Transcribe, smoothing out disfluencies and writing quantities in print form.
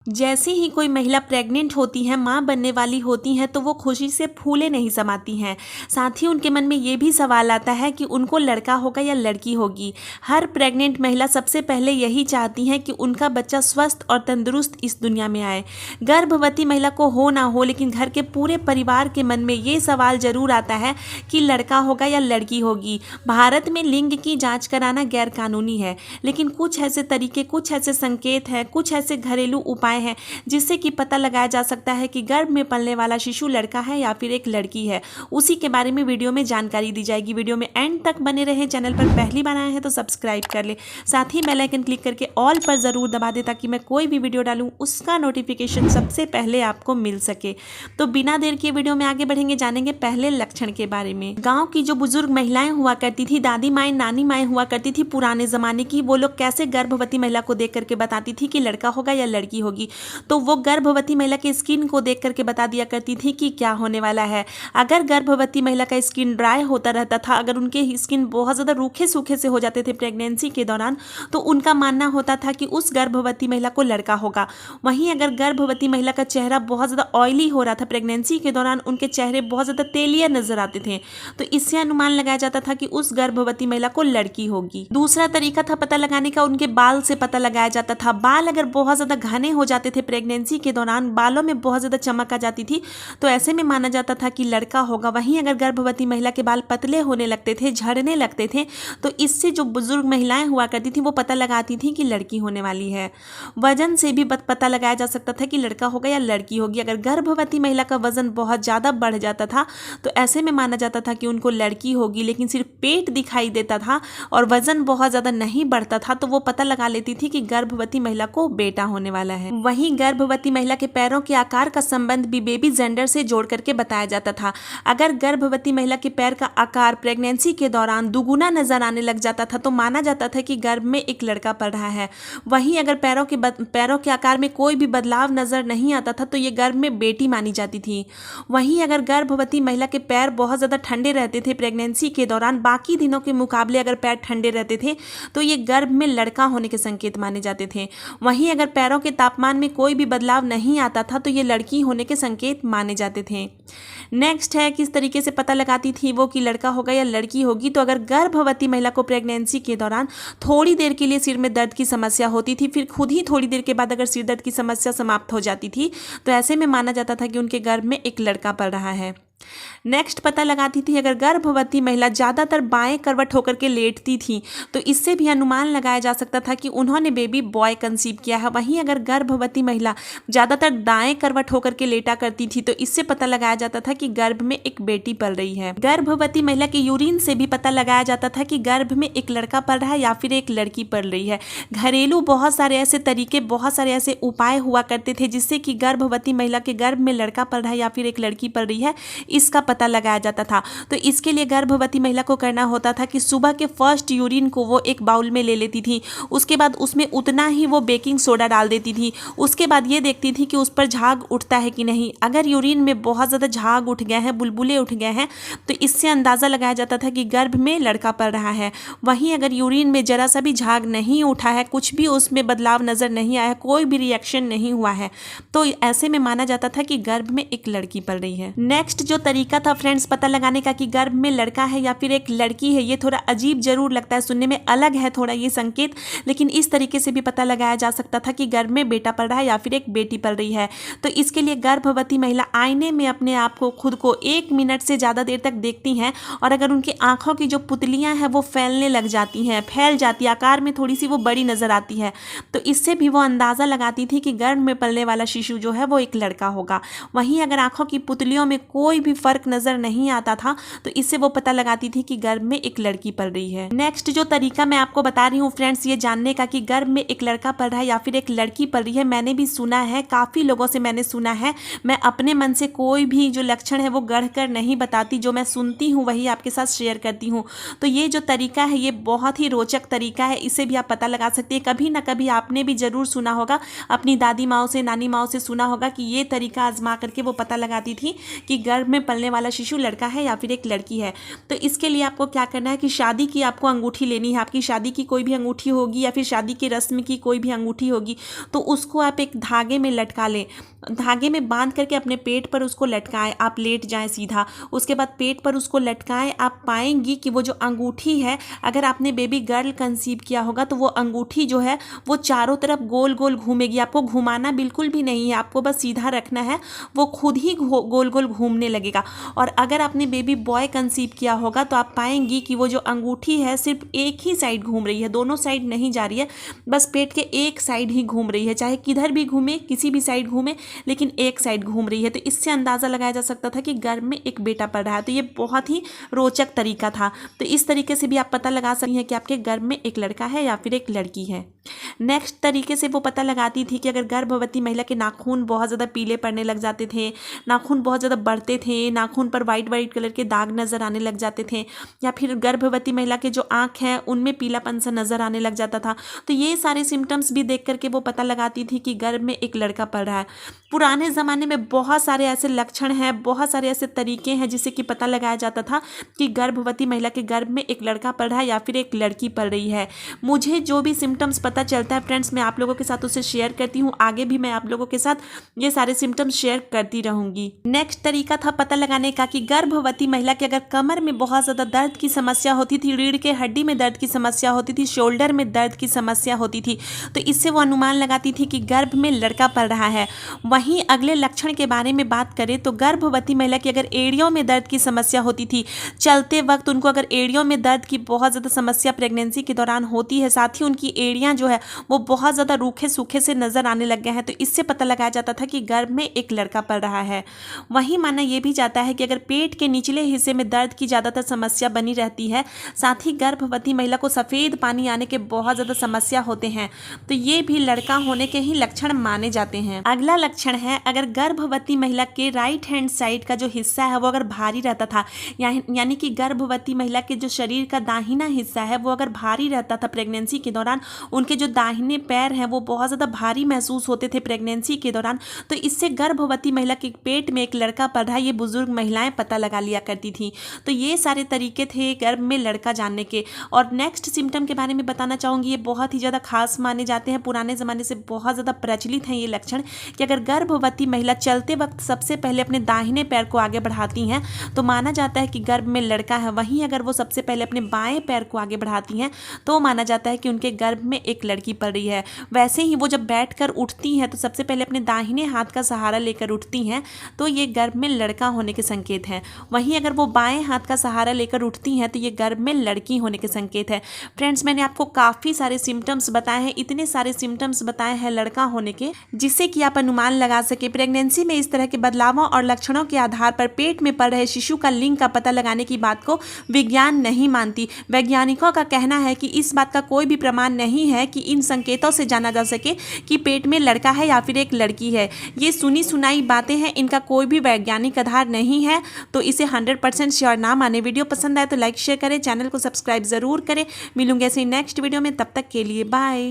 जैसे ही कोई महिला प्रेग्नेंट होती है, माँ बनने वाली होती हैं, तो वो खुशी से फूले नहीं समाती हैं। साथ ही उनके मन में ये भी सवाल आता है कि उनको लड़का होगा या लड़की होगी। हर प्रेग्नेंट महिला सबसे पहले यही चाहती हैं कि उनका बच्चा स्वस्थ और तंदुरुस्त इस दुनिया में आए। गर्भवती महिला को हो ना हो, लेकिन घर के पूरे परिवार के मन में ये सवाल जरूर आता है कि लड़का होगा या लड़की होगी। भारत में लिंग की जाँच कराना गैर कानूनी है, लेकिन कुछ ऐसे तरीके, कुछ ऐसे संकेत हैं, कुछ ऐसे घरेलू उपाय हैं जिससे कि पता लगाया जा सकता है कि गर्भ में पलने वाला शिशु लड़का है या फिर एक लड़की है। उसी के बारे में वीडियो में जानकारी दी जाएगी। वीडियो में एंड तक बने रहें। चैनल पर पहली बार आए हैं तो सब्सक्राइब कर ले, साथ ही बेल आइकन क्लिक करके ऑल पर जरूर दबा दे ताकि मैं कोई भी वीडियो डालूं उसका नोटिफिकेशन सबसे पहले आपको मिल सके। तो बिना देर के वीडियो में आगे बढ़ेंगे, जानेंगे पहले लक्षण के बारे में। गाँव की जो बुजुर्ग महिलाएं हुआ करती थी, दादी माएँ, नानी माएँ हुआ करती थी पुराने जमाने की, वो लोग कैसे गर्भवती महिला को देख करके बताती थी कि लड़का होगा या लड़की होगी। तो वो गर्भवती महिला की स्किन को देख करके बता दिया करती थी कि क्या होने वाला है। अगर गर्भवती महिला का स्किन ड्राई होता रहता था, अगर उनके स्किन बहुत ज़्यादा रूखे सूखे से हो जाते थे प्रेगनेंसी के दौरान, तो उनका मानना होता था कि उस गर्भवती महिला को लड़का होगा। वहीं अगर गर्भवती महिला का चेहरा बहुत ज़्यादा ऑयली हो रहा था प्रेगनेंसी के दौरान, उनके चेहरे बहुत ज़्यादा तेलिया नजर आते थे, तो इससे अनुमान लगाया जाता था कि उस गर्भवती महिला को लड़की होगी। दूसरा तरीका था पता लगाने का, उनके बाल से पता लगाया जाता था। बाल अगर बहुत ज़्यादा घने हो जाते थे प्रेगनेंसी के दौरान, बालों में बहुत ज़्यादा चमक आ जाती थी, तो ऐसे में माना जाता था कि लड़का होगा। वहीं अगर गर्भवती महिला के बाल पतले होने लगते थे, झड़ने लगते थे, तो इससे जो बुजुर्ग महिलाएं हुआ करती थी वो पता लगाती थी कि लड़की होने वाली है। वजन से भी पता लगाया जा सकता था कि लड़का होगा या लड़की होगी। अगर गर्भवती महिला का वजन बहुत ज़्यादा बढ़ जाता था तो ऐसे में माना जाता था कि उनको लड़की होगी, लेकिन सिर्फ पेट दिखाई देता था और वजन बहुत ज़्यादा नहीं बढ़ता था, तो वो पता लगा लेती थी कि गर्भवती महिला को बेटा होने वाला है। वहीं गर्भवती महिला के पैरों के आकार का संबंध भी बेबी जेंडर से जोड़ करके बताया जाता था। अगर गर्भवती महिला के पैर का आकार प्रेगनेंसी के दौरान दुगुना नजर आने लग जाता था तो माना जाता था कि गर्भ में एक लड़का पल रहा है। वहीं अगर पैरों के आकार में कोई भी बदलाव नजर नहीं आता था तो ये गर्भ में बेटी मानी जाती थी। वहीं अगर गर्भवती महिला के पैर बहुत ज़्यादा ठंडे रहते थे प्रेगनेंसी के दौरान, बाकी दिनों के मुकाबले अगर पैर ठंडे रहते थे तो ये गर्भ में लड़का होने के संकेत माने जाते थे। वहीं अगर पैरों के तापमान में कोई भी बदलाव नहीं आता था तो ये लड़की होने के संकेत माने जाते थे। नेक्स्ट है किस तरीके से पता लगाती थी वो कि लड़का होगा या लड़की होगी। तो अगर गर्भवती महिला को प्रेगनेंसी के दौरान थोड़ी देर के लिए सिर में दर्द की समस्या होती थी, फिर खुद ही थोड़ी देर के बाद अगर सिर दर्द की समस्या समाप्त हो जाती थी, तो ऐसे में माना जाता था कि उनके गर्भ में एक लड़का पल रहा है। नेक्स्ट पता लगाती थी अगर गर्भवती महिला ज़्यादातर बाएं करवट होकर के लेटती थी तो इससे भी अनुमान लगाया जा सकता था कि उन्होंने बेबी बॉय कंसीव किया है। वहीं अगर गर्भवती महिला ज़्यादातर दाएं करवट होकर के लेटा करती थी तो इससे पता लगाया जाता था कि गर्भ में एक बेटी पल रही है। गर्भवती महिला के यूरिन से भी पता लगाया जाता था कि गर्भ में एक लड़का पल रहा है या फिर एक लड़की पल रही है। घरेलू बहुत सारे ऐसे तरीके, बहुत सारे ऐसे उपाय हुआ करते थे जिससे कि गर्भवती महिला के गर्भ में लड़का पल रहा है या फिर एक लड़की पल रही है, इसका पता लगाया जाता था। तो इसके लिए गर्भवती महिला को करना होता था कि सुबह के फर्स्ट यूरिन को वो एक बाउल में ले लेती थी, उसके बाद उसमें उतना ही वो बेकिंग सोडा डाल देती थी। उसके बाद ये देखती थी कि उस पर झाग उठता है कि नहीं। अगर यूरिन में बहुत ज़्यादा झाग उठ गए हैं, बुलबुले उठ गए हैं, तो इससे अंदाज़ा लगाया जाता था कि गर्भ में लड़का पल रहा है। वहीं अगर यूरिन में जरा सा भी झाग नहीं उठा है, कुछ भी उसमें बदलाव नज़र नहीं आया, कोई भी रिएक्शन नहीं हुआ है, तो ऐसे में माना जाता था कि गर्भ में एक लड़की पल रही है। नेक्स्ट जो तरीका था फ्रेंड्स पता लगाने का कि गर्भ में लड़का है या फिर एक लड़की है, ये थोड़ा अजीब जरूर लगता है, सुनने में अलग है थोड़ा ये संकेत, लेकिन इस तरीके से भी पता लगाया जा सकता था कि गर्भ में बेटा पल रहा है या फिर एक बेटी पल रही है। तो इसके लिए गर्भवती महिला आईने में अपने आप को, खुद को 1 मिनट से ज़्यादा देर तक देखती हैं और अगर उनकी आंखों की जो पुतलियां हैं वो फैलने लग जाती हैं, फैल जाती है, आकार में थोड़ी सी वो बड़ी नजर आती है, तो इससे भी वो अंदाज़ा लगाती थी कि गर्भ में पलने वाला शिशु जो है वो एक लड़का होगा। वहीं अगर आंखों की पुतलियों में कोई भी फर्क नजर नहीं आता था तो इससे वो पता लगाती थी कि गर्भ में एक लड़की पल रही है। नेक्स्ट जो तरीका मैं आपको बता रही हूँ फ्रेंड्स, ये जानने का कि गर्भ में एक लड़का पल रहा है या फिर एक लड़की पल रही है, मैंने भी सुना है, काफ़ी लोगों से मैंने सुना है। मैं अपने मन से कोई भी जो लक्षण है वो गढ़ कर नहीं बताती, जो मैं सुनती हूँ वही आपके साथ शेयर करती हूँ। तो ये जो तरीका है ये बहुत ही रोचक तरीका है, इसे भी आप पता लगा सकते हैं। कभी ना कभी आपने भी जरूर सुना होगा, अपनी दादी माओ से, नानी माओ से सुना होगा कि ये तरीका आजमा करके वो पता लगाती थी कि गर्भ में पलने वाला शिशु लड़का है या फिर एक लड़की है। तो इसके लिए आपको क्या करना है कि शादी की आपको अंगूठी लेनी है। आपकी शादी की कोई भी अंगूठी होगी या फिर शादी की रस्म की कोई भी अंगूठी होगी, तो उसको आप एक धागे में लटका लें। धागे में बांध करके अपने पेट पर उसको लटकाएं। आप लेट जाएं सीधा, उसके बाद पेट पर उसको लटकाएं। आप पाएंगी कि वो जो अंगूठी है, अगर आपने बेबी गर्ल कंसीव किया होगा तो वो अंगूठी जो है वो चारों तरफ गोल गोल घूमेगी। आपको घुमाना बिल्कुल भी नहीं है, आपको बस सीधा रखना है, वो खुद ही गोल गोल घूमने लगेगा। और अगर आपने बेबी बॉय कंसीव किया होगा तो आप पाएंगी कि वो जो अंगूठी है सिर्फ एक ही साइड घूम रही है, दोनों साइड नहीं जा रही है, बस पेट के एक साइड ही घूम रही है। चाहे किधर भी घूमे, किसी भी साइड घूमे, लेकिन एक साइड घूम रही है। तो इससे अंदाज़ा लगाया जा सकता था कि गर्भ में एक बेटा पड़ रहा है। तो ये बहुत ही रोचक तरीका था। तो इस तरीके से भी आप पता लगा सकती हैं कि आपके गर्भ में एक लड़का है या फिर एक लड़की है। नेक्स्ट तरीके से वो पता लगाती थी कि अगर गर्भवती महिला के नाखून बहुत ज़्यादा पीले पड़ने लग जाते थे, नाखून बहुत ज़्यादा बढ़ते थे, नाखून पर वाइट वाइट कलर के दाग नज़र आने लग जाते थे, या फिर गर्भवती महिला के जो आँख हैं उनमें पीलापन सा नज़र आने लग जाता था। तो ये सारे सिम्टम्स भी देख करके वो पता लगाती थी कि गर्भ में एक लड़का पड़ रहा है। पुराने ज़माने में बहुत सारे ऐसे लक्षण हैं, बहुत सारे ऐसे तरीके हैं जिससे कि पता लगाया जाता था कि गर्भवती महिला के गर्भ में एक लड़का पड़ रहा है या फिर एक लड़की पड़ रही है। मुझे जो भी सिम्टम्स पता चलता है फ्रेंड्स, मैं आप लोगों के साथ उसे शेयर करती हूँ। आगे भी मैं आप लोगों के साथ ये सारे सिम्टम्स शेयर करती रहूँगी। नेक्स्ट तरीका था पता लगाने का कि गर्भवती महिला के अगर कमर में बहुत ज़्यादा दर्द की समस्या होती थी, रीढ़ के हड्डी में दर्द की समस्या होती थी, शोल्डर में दर्द की समस्या होती थी, तो इससे वो अनुमान लगाती थी कि गर्भ में लड़का पड़ रहा है। वहीं अगले लक्षण के बारे में बात करें तो गर्भवती महिला की अगर एड़ियों में दर्द की समस्या होती थी, चलते वक्त उनको अगर एड़ियों में दर्द की बहुत ज़्यादा समस्या प्रेगनेंसी के दौरान होती है, साथ ही उनकी एड़ियाँ जो है वो बहुत ज़्यादा रूखे सूखे से नज़र आने लग गए हैं, तो इससे पता लगाया जाता था कि गर्भ में एक लड़का पड़ रहा है। वहीं माना यह भी जाता है कि अगर पेट के निचले हिस्से में दर्द की ज़्यादातर समस्या बनी रहती है, साथ ही गर्भवती महिला को सफ़ेद पानी आने के बहुत ज़्यादा समस्या होते हैं, तो ये भी लड़का होने के ही लक्षण माने जाते हैं। अगला लक्षण है अगर गर्भवती महिला के राइट हैंड साइड का जो हिस्सा है वो अगर भारी रहता था, यानी कि गर्भवती महिला के जो शरीर का दाहिना हिस्सा है वो अगर भारी रहता था प्रेगनेंसी के दौरान, उनके जो दाहिने पैर हैं वो बहुत ज़्यादा भारी महसूस होते थे प्रेगनेंसी के दौरान, तो इससे गर्भवती महिला के पेट में एक लड़का पड़ रहा है, ये बुजुर्ग महिलाएं पता लगा लिया करती थी। तो ये सारे तरीके थे गर्भ में लड़का जानने के। और नेक्स्ट सिम्टम के बारे में बताना चाहूँगी, ये बहुत ही ज़्यादा खास माने जाते हैं, पुराने ज़माने से बहुत ज़्यादा प्रचलित हैं ये लक्षण कि अगर गर्भवती महिला चलते वक्त सबसे पहले अपने दाहिने पैर को आगे बढ़ाती हैं तो माना जाता है कि गर्भ में लड़का है। वहीं अगर वो सबसे पहले अपने बाएं पैर को आगे बढ़ाती हैं तो माना जाता है कि उनके गर्भ में एक लड़की पड़ रही है। वैसे ही वो जब बैठकर उठती हैं तो सबसे पहले अपने दाहिने हाथ का सहारा लेकर उठती हैं, तो ये गर्भ में लड़का होने के संकेत हैं। वहीं अगर वो बाएं हाथ का सहारा लेकर उठती हैं तो ये गर्भ में लड़की होने के संकेत है। फ्रेंड्स, मैंने आपको काफ़ी सारे सिम्टम्स बताए हैं, इतने सारे सिम्टम्स बताए हैं लड़का होने के, जिससे कि आप अनुमान लगा सके। प्रेगनेंसी में इस तरह के बदलावों और लक्षणों के आधार पर पेट में पड़ रहे शिशु का लिंग का पता लगाने की बात को विज्ञान नहीं मानती। वैज्ञानिकों का कहना है कि इस बात का कोई भी प्रमाण नहीं है कि इन संकेतों से जाना जा सके कि पेट में लड़का है या फिर एक लड़की है। ये सुनी सुनाई बातें हैं, इनका कोई भी वैज्ञानिक आधार नहीं है, तो इसे 100% श्योर ना माने। वीडियो पसंद आए तो लाइक शेयर करें, चैनल को सब्सक्राइब जरूर करें। मिलूंगे ऐसे नेक्स्ट वीडियो में, तब तक के लिए बाय।